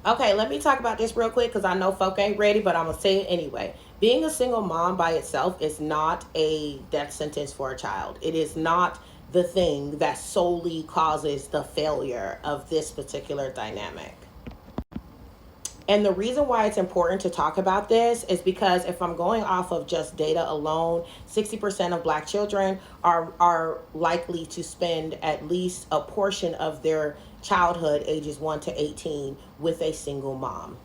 Okay, let me talk about this real quick because I know folk ain't ready, but I'm gonna say it anyway. Being a single mom by itself is not a death sentence for a child. It is not the thing that solely causes the failure of this particular dynamic. And the reason why it's important to talk about this is because if I'm going off of just data alone, 60% of black children are likely to spend at least a portion of their childhood, ages 1 to 18, with a single mom.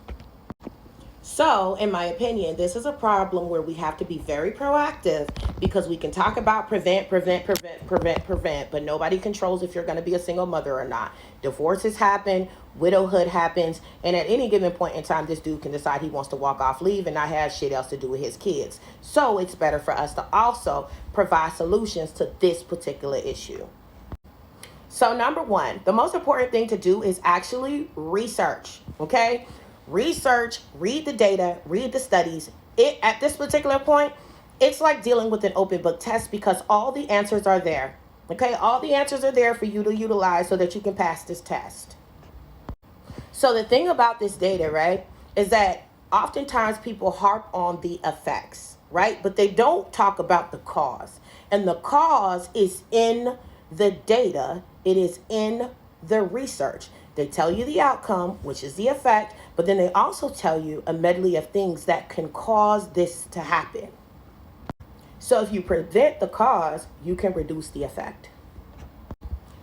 So, in my opinion, this is a problem where we have to be very proactive because we can talk about prevent, but nobody controls if you're going to be a single mother or not. Divorces happen, widowhood happens, and at any given point in time, this dude can decide he wants to walk off leave and not have shit else to do with his kids. So, it's better for us to also provide solutions to this particular issue. So, number one, the most important thing to do is actually research, okay? Research, read the data, read the studies. It at this particular point, it's like dealing with an open book test because all the answers are there. Okay, all the answers are there for you to utilize so that you can pass this test. So the thing about this data, right, is that oftentimes people harp on the effects, right? But they don't talk about the cause. And the cause is in the data, it is in the research. They tell you the outcome, which is the effect, but then they also tell you a medley of things that can cause this to happen. So if you prevent the cause, you can reduce the effect.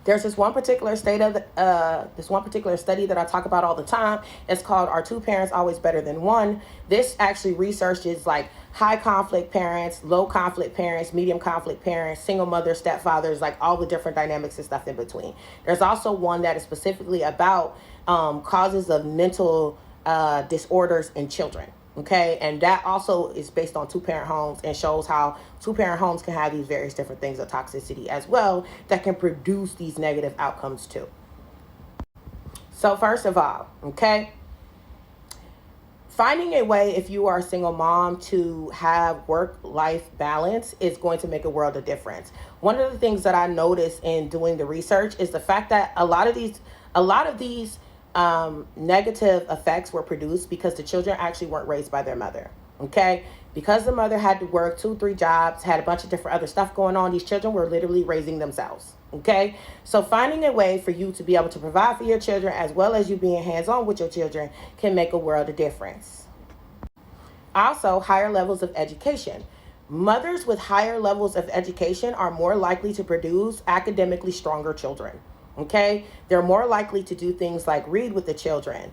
There's this one particular study that I talk about all the time. It's called "Are Two Parents Always Better Than One?" This actually researches like high conflict parents, low conflict parents, medium conflict parents, single mothers, stepfathers, like all the different dynamics and stuff in between. There's also one that is specifically about causes of mental disorders in children. Okay, and that also is based on two-parent homes and shows how two-parent homes can have these various different things of toxicity as well that can produce these negative outcomes too. So first of all, okay, finding a way if you are a single mom to have work-life balance is going to make a world of difference. One of the things that I noticed in doing the research is the fact that a lot of these negative effects were produced because the children actually weren't raised by their mother. Okay, because the mother had to work two, three jobs, had a bunch of different other stuff going on. These children were literally raising themselves. Okay, so finding a way for you to be able to provide for your children as well as you being hands on with your children can make a world of difference. Also, higher levels of education. Mothers with higher levels of education are more likely to produce academically stronger children. Okay? They're more likely to do things like read with the children.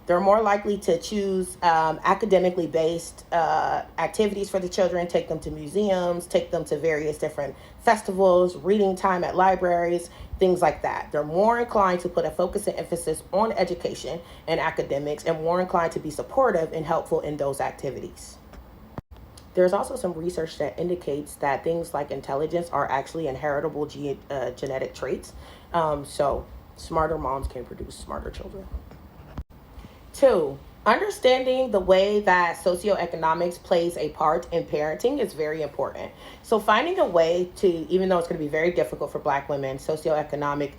They're more likely to choose academically based activities for the children, take them to museums, take them to various different festivals, reading time at libraries, things like that. They're more inclined to put a focus and emphasis on education and academics and more inclined to be supportive and helpful in those activities. There's also some research that indicates that things like intelligence are actually inheritable genetic traits. So, smarter moms can produce smarter children. Two, understanding the way that socioeconomics plays a part in parenting is very important. So finding a way to, even though it's going to be very difficult for Black women, socioeconomic,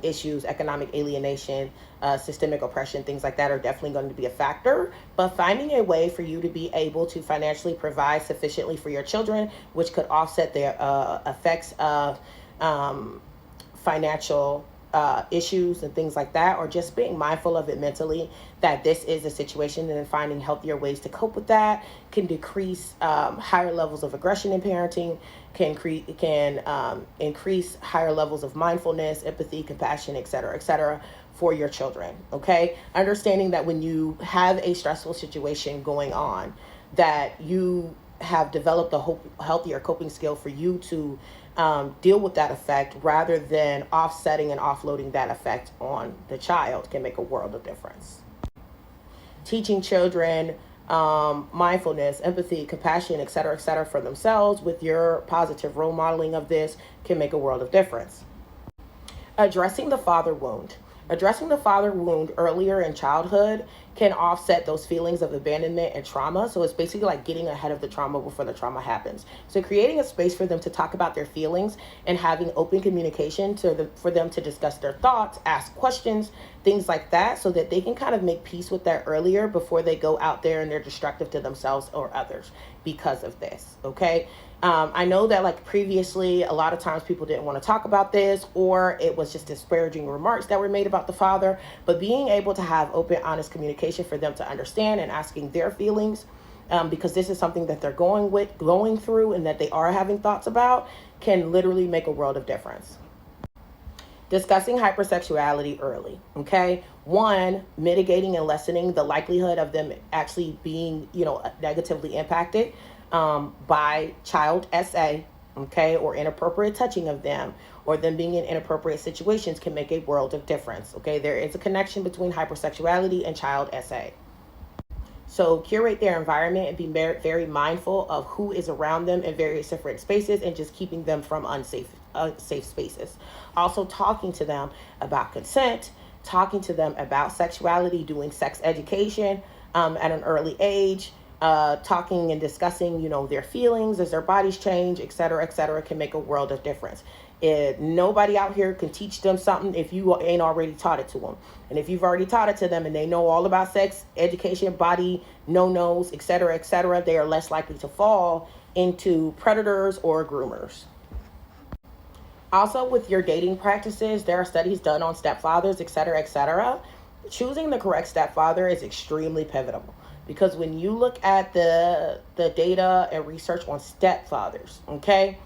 issues, economic alienation, systemic oppression, things like that are definitely going to be a factor. But finding a way for you to be able to financially provide sufficiently for your children, which could offset the effects of financial issues and things like that, or just being mindful of it mentally that this is a situation and then finding healthier ways to cope with that can decrease higher levels of aggression in parenting, can increase higher levels of mindfulness, empathy, compassion, etc., for your children. Okay, understanding that when you have a stressful situation going on, that you have developed a healthier coping skill for you to deal with that effect rather than offsetting and offloading that effect on the child can make a world of difference. Teaching children mindfulness, empathy, compassion, etc., for themselves with your positive role modeling of this can make a world of difference. Addressing the father wound. Addressing the father wound earlier in childhood can offset those feelings of abandonment and trauma. So it's basically like getting ahead of the trauma before the trauma happens. So creating a space for them to talk about their feelings and having open communication for them to discuss their thoughts, ask questions, things like that, so that they can kind of make peace with that earlier before they go out there and they're destructive to themselves or others because of this. Okay. I know that like previously, a lot of times people didn't want to talk about this, or it was just disparaging remarks that were made about the father. But being able to have open, honest communication for them to understand and asking their feelings, because this is something that they're going through and that they are having thoughts about, can literally make a world of difference. Discussing hypersexuality early. Okay. One, mitigating and lessening the likelihood of them actually being, negatively impacted by child SA, okay, or inappropriate touching of them, or them being in inappropriate situations can make a world of difference. Okay, there is a connection between hypersexuality and child SA. So curate their environment and be very mindful of who is around them in various different spaces, and just keeping them from unsafe spaces. Also talking to them about consent, talking to them about sexuality, doing sex education at an early age, talking and discussing, their feelings as their bodies change, et cetera, can make a world of difference. Nobody out here can teach them something if you ain't already taught it to them. And if you've already taught it to them and they know all about sex education, body, no-nos, et cetera, they are less likely to fall into predators or groomers. Also, with your dating practices, there are studies done on stepfathers, et cetera. Choosing the correct stepfather is extremely pivotal. Because when you look at the data and research on stepfathers, okay,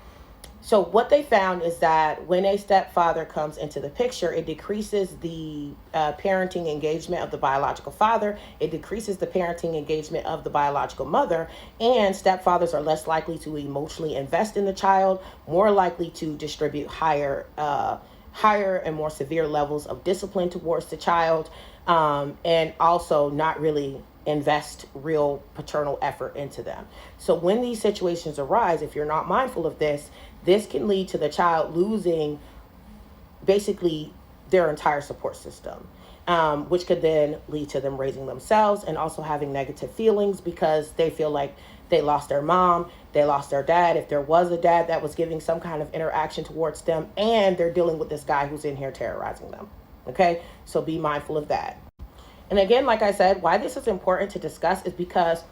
so what they found is that when a stepfather comes into the picture, it decreases the parenting engagement of the biological father, it decreases the parenting engagement of the biological mother, and stepfathers are less likely to emotionally invest in the child, more likely to distribute higher and more severe levels of discipline towards the child, and also not really invest real paternal effort into them. So when these situations arise, if you're not mindful of this can lead to the child losing basically their entire support system, which could then lead to them raising themselves and also having negative feelings because they feel like they lost their mom, they lost their dad, if there was a dad that was giving some kind of interaction towards them, and they're dealing with this guy who's in here terrorizing them. Okay, so be mindful of that. And again, like I said, why this is important to discuss is because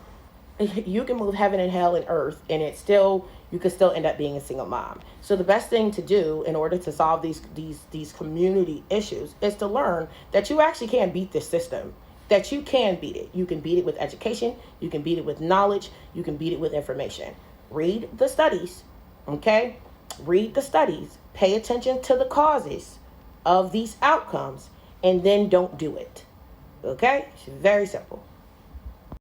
you can move heaven and hell and earth, and you could still end up being a single mom. So the best thing to do in order to solve these community issues is to learn that you actually can beat this system, that you can beat it. You can beat it with education, you can beat it with knowledge, you can beat it with information. Read the studies, okay? Read the studies, pay attention to the causes of these outcomes, and then don't do it. Okay? It's very simple.